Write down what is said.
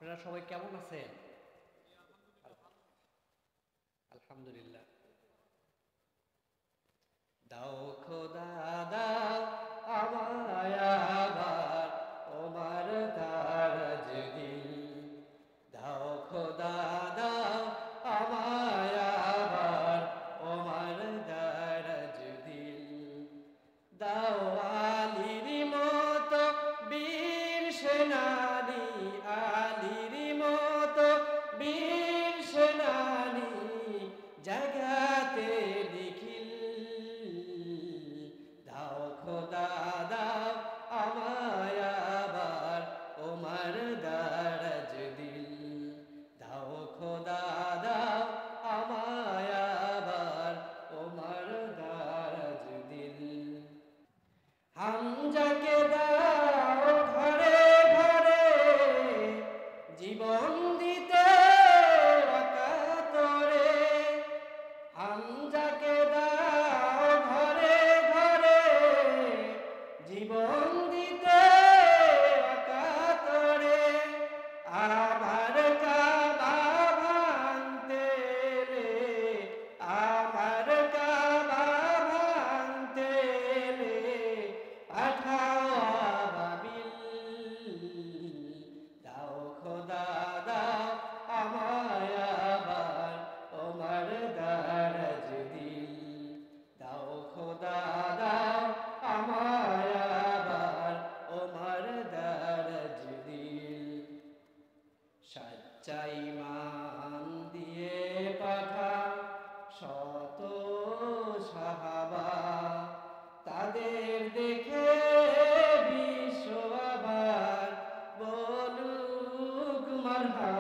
আপনারা সবাই কেমন আছেন? আলহামদুলিল্লাহ। দাও খোদা দাও আমায় আবার তোমার দারাজ দিল। দাও খোদা দাও আমায় আবার তোমার দারাজ দিল। দাও আলীর মতো বীর সেনানী, আলীর মতো বীর সেনানী জাগাতে নিখিল। দাও খোদা দাও আমায় আবার তোমার দারাজ দিল। দাও খোদা দাও আমায় আবার তোমার দারাজ দিল। হামজাকে দাও ঘরে ঘরে জীবন দিতে অকাতরে। হামজাকে দাও ঘরে ঘরে জীবন দিতে অকাতরে। আমার কাবা ভাঙতে এলে, আমার কাবা ভাঙতে এলে পাঠাও আবাবিল। দাও খোদা দাও আমায় আবার তোমার দারাজ দিল। দাও খোদা দাও আমায় আবার তোমার দারাজ দিল। সচ্চা ঈমান দিয়ে পাঠাও শত সাহাবা, তাদের দেখে বিশ্ব আবার বলুক মারহাবা।